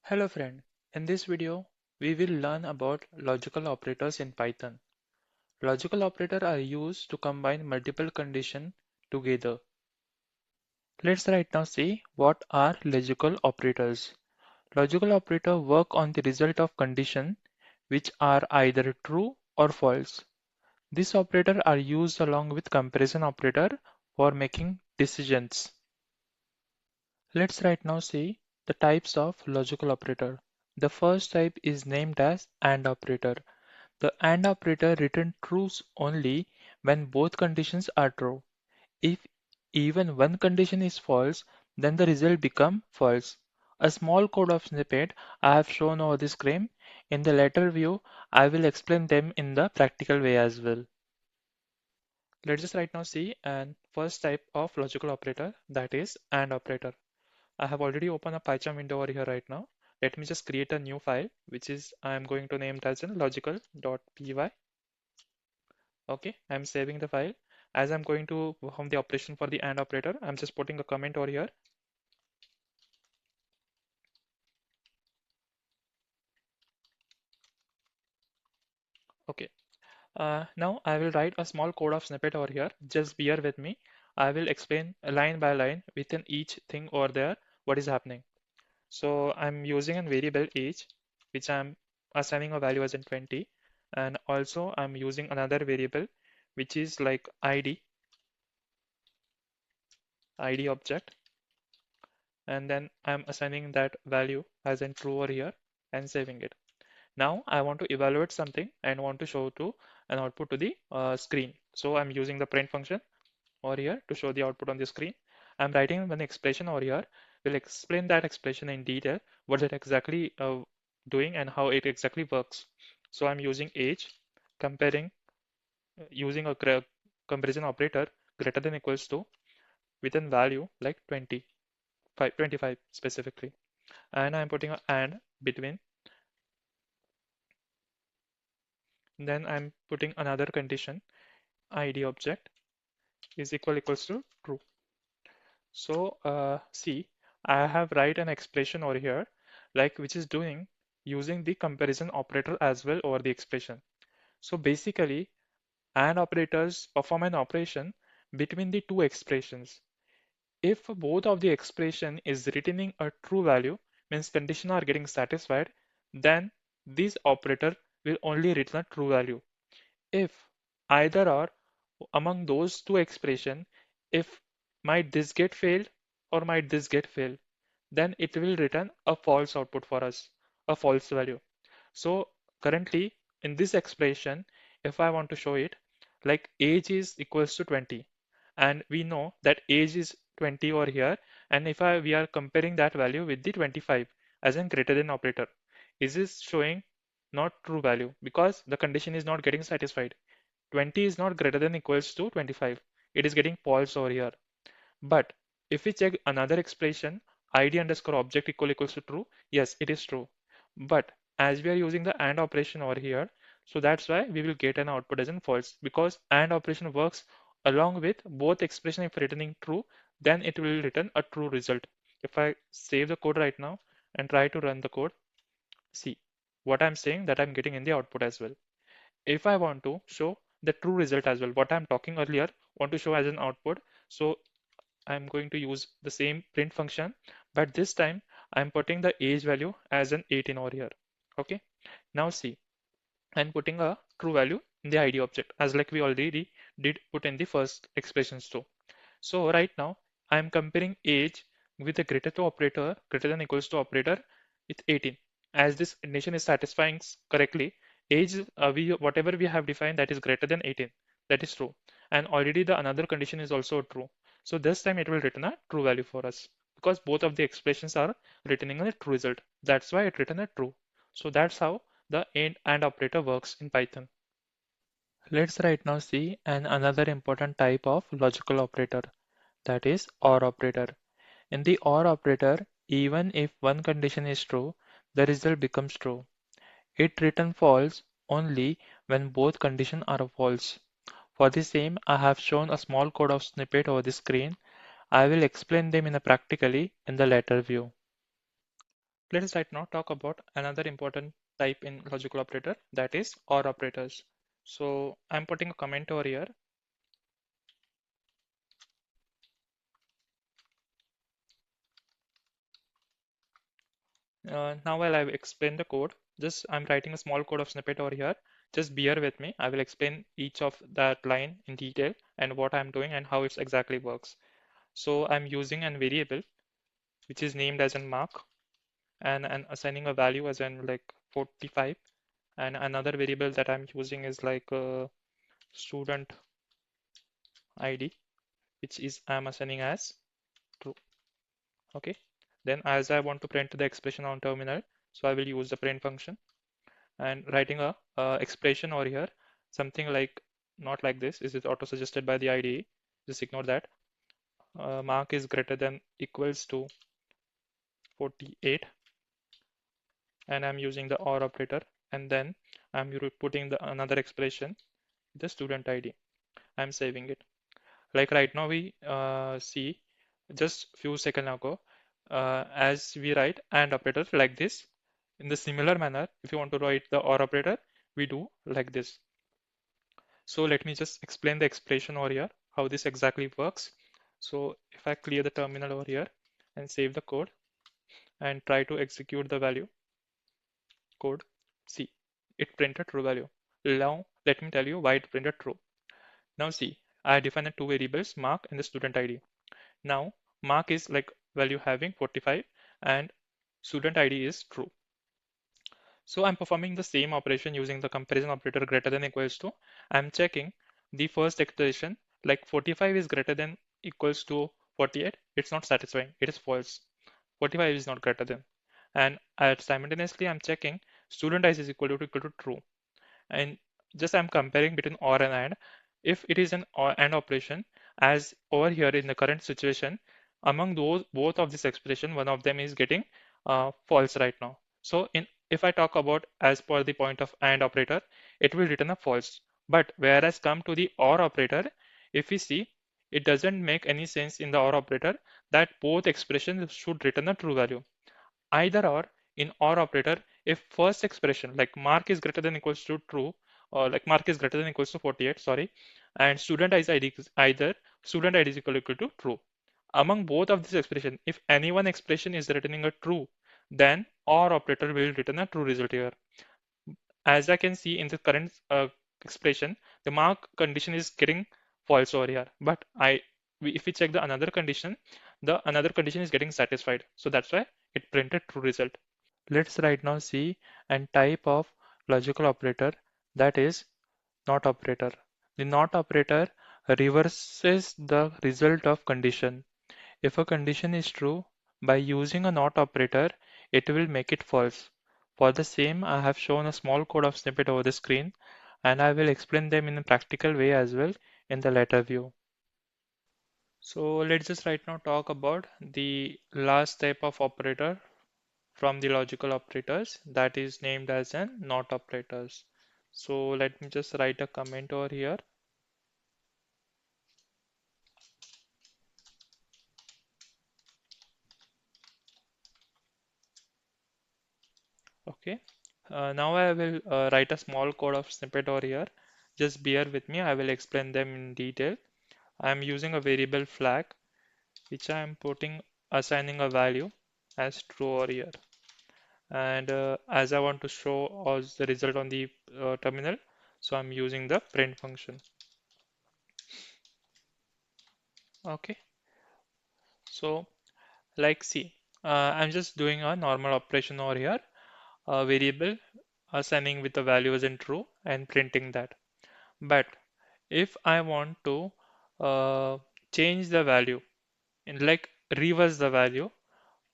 Hello friend, in this video we will learn about logical operators in Python. Logical operators are used to combine multiple conditions together. Let's right now see what are logical operators. Logical operators work on the result of conditions which are either true or false. These operators are used along with comparison operator for making decisions. Let's right now see the types of logical operator. The first type is named as AND operator. The AND operator returns truths only when both conditions are true. If even one condition is false, then the result becomes false. A small code of snippet I have shown over the screen. In the later view, I will explain them in the practical way as well. Let's just right now see an first type of logical operator, that is AND operator. I have already opened a PyCharm window over here right now. Let me just create a new file, which is I am going to name it as in logical.py. Okay, I'm saving the file. As I'm going to perform the operation for the AND operator, I'm just putting a comment over here. Okay, now I will write a small code of snippet over here. Just bear with me. I will explain line by line within each thing over there what is happening. So I'm using a variable age, which I'm assigning a value as in 20. And also I'm using another variable, which is like ID object. And then I'm assigning that value as in true over here and saving it. Now I want to evaluate something and want to show to an output to the screen. So I'm using the print function over here to show the output on the screen. I'm writing one expression over here. We'll explain that expression in detail, what it exactly doing and how it exactly works. So I'm using age, comparing, using a comparison operator greater than equals to within value like 25 specifically. And I'm putting an and between. Then I'm putting another condition, ID object is equals to true. So see, I have write an expression over here, like which is doing using the comparison operator as well over the expression. So basically, AND operators perform an operation between the two expressions. If both of the expression is returning a true value, means condition are getting satisfied, then this operator will only return a true value. If either or among those two expression, if might this get failed or might this get failed, then it will return a false output for us, a false value. So currently in this expression, if I want to show it, like age is equals to 20, and we know that age is 20 over here, and if we are comparing that value with the 25 as in greater than operator, is this showing not true value because the condition is not getting satisfied. 20 is not greater than equals to 25. It is getting false over here. But if we check another expression, id underscore object equals to true, yes, it is true. But as we are using the AND operation over here, so that's why we will get an output as in false, because AND operation works along with both expression. If returning true, then it will return a true result. If I save the code right now and try to run the code, see what I'm saying, that I'm getting in the output as well. If I want to show the true result as well, what I'm talking earlier, want to show as an output, so I'm going to use the same print function, but this time I'm putting the age value as an 18 over here. Okay, now see, I'm putting a true value in the ID object as like we already did put in the first expressions too. So right now I'm comparing age with a greater to operator, greater than equals to operator with 18. As this condition is satisfying correctly, age we whatever we have defined, that is greater than 18, that is true. And already the another condition is also true. So this time it will return a true value for us because both of the expressions are returning a true result. That's why it return a true. So that's how the AND operator works in Python. Let's right now see another important type of logical operator, that is OR operator. In the OR operator, even if one condition is true, the result becomes true. It returns false only when both conditions are false. For the same, I have shown a small code of snippet over the screen. I will explain them in a practically in the later view. Let's right now talk about another important type in logical operator, that is OR operators. So I'm putting a comment over here. Now while I've explained the code, just I'm writing a small code of snippet over here. Just bear with me. I will explain each of that line in detail and what I'm doing and how it exactly works. So I'm using a variable which is named as a mark and assigning a value as in like 45, and another variable that I'm using is like student ID, which is I'm assigning as true. Okay. Then as I want to print the expression on terminal, so I will use the print function and writing a expression over here, something like not like this. Is it auto suggested by the IDE? Just ignore that. Mark is greater than equals to 48, and I'm using the OR operator, and then I'm putting the another expression, the student ID. I'm saving it. Like right now we see just few seconds ago, as we write AND operator like this. In the similar manner, if you want to write the OR operator, we do like this. So let me just explain the expression over here, how this exactly works. So if I clear the terminal over here and save the code and try to execute the value code, see, it printed true value. Now let me tell you why it printed true. Now see, I defined two variables, mark and the student ID. Now mark is like value having 45 and student ID is true. So I'm performing the same operation using the comparison operator greater than equals to. I'm checking the first expression, like 45 is greater than equals to 48. It's not satisfying. It is false. 45 is not greater than. And simultaneously I'm checking student ID is equal to true. And just I'm comparing between OR and AND. If it is an OR AND operation, as over here in the current situation, among those both of this expression, one of them is getting false right now. So in if I talk about as per the point of AND operator, it will return a false. But whereas come to the OR operator, if we see, it doesn't make any sense in the OR operator that both expressions should return a true value. Either or in OR operator, if first expression like mark is greater than equals to true, or like mark is greater than equals to 48, sorry, and student ID is either student ID is equal to true. Among both of these expression, if any one expression is returning a true, then OR operator will return a true result here. As I can see in the current expression, the mark condition is getting false over here. But if we check the another condition, the another condition is getting satisfied. So that's why it printed true result. Let's right now see a type of logical operator, that is NOT operator. The NOT operator reverses the result of condition. If a condition is true, by using a NOT operator, it will make it false. For the same, I have shown a small code of snippet over the screen, and I will explain them in a practical way as well in the later view. So let's just right now talk about the last type of operator from the logical operators, that is named as an NOT operators. So let me just write a comment over here. Okay. Now I will write a small code of snippet over here. Just bear with me. I will explain them in detail. I am using a variable flag, which I am putting assigning a value as true over here. And as I want to show us the result on the terminal, so I'm using the print function. Okay. So like see, I'm just doing a normal operation over here. A variable assigning with the value as in true and printing that. But if I want to change the value in like reverse the value,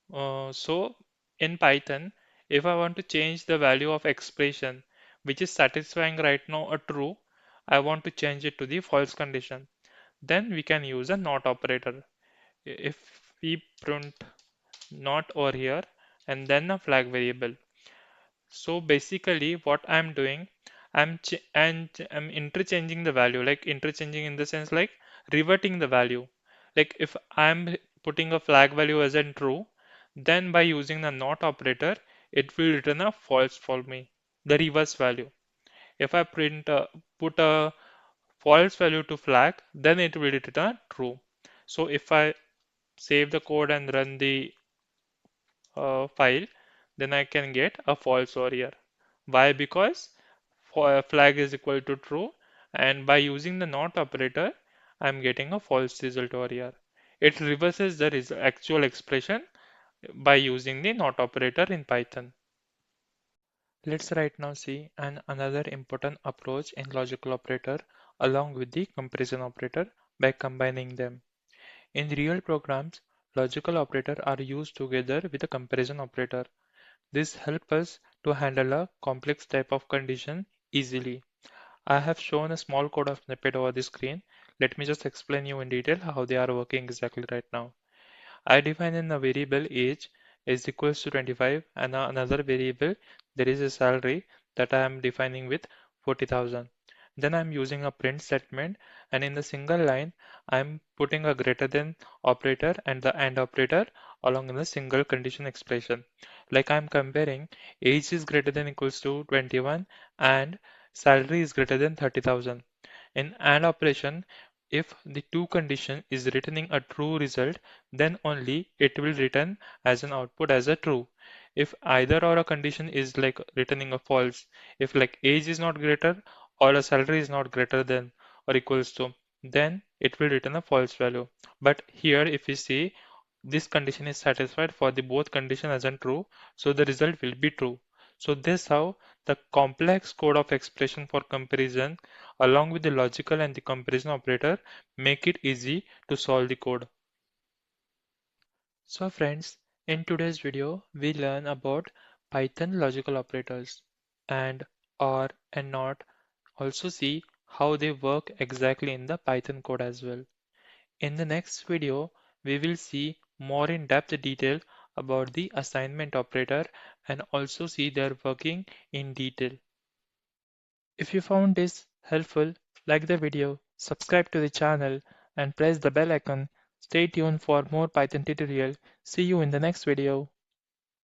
so in Python, if I want to change the value of expression which is satisfying right now a true, I want to change it to the false condition. Then we can use a not operator. If we print not over here and then a flag variable. So basically what I'm doing, I'm interchanging the value, like interchanging in the sense like reverting the value. Like if I'm putting a flag value as in true, Then by using the not operator, it will return a false for me, the reverse value. If I put a false value to flag, then it will return true. So if I save the code and run the file, then I can get a false over here. Why? Because flag is equal to true, and by using the not operator, I'm getting a false result over here. It reverses the actual expression by using the not operator in Python. Let's right now see another important approach in logical operator along with the comparison operator by combining them. In real programs, logical operators are used together with a comparison operator. This helps us to handle a complex type of condition easily. I have shown a small code of snippet over the screen. Let me just explain you in detail how they are working exactly right now. I define in a variable age is equals to 25 and another variable there is a salary that I am defining with 40,000. Then I'm using a print statement and in the single line I'm putting a greater than operator and the AND operator along in the single condition expression. Like I'm comparing age is greater than equals to 21 and salary is greater than 30,000. In AND operation, if the two condition is returning a true result, then only it will return as an output as a true. If either or a condition is like returning a false, if like age is not greater or a salary is not greater than or equals to, then it will return a false value. But here if we see this condition is satisfied for the both condition as in true, so the result will be true. So this how the complex code of expression for comparison along with the logical and the comparison operator make it easy to solve the code. So friends, in today's video, we learn about Python logical operators and or and not, also see how they work exactly in the Python code as well. In the next video, we will see more in depth detail about the assignment operator and also see their working in detail. If you found this helpful, like the video, subscribe to the channel and press the bell icon. Stay tuned for more Python tutorial. See you in the next video.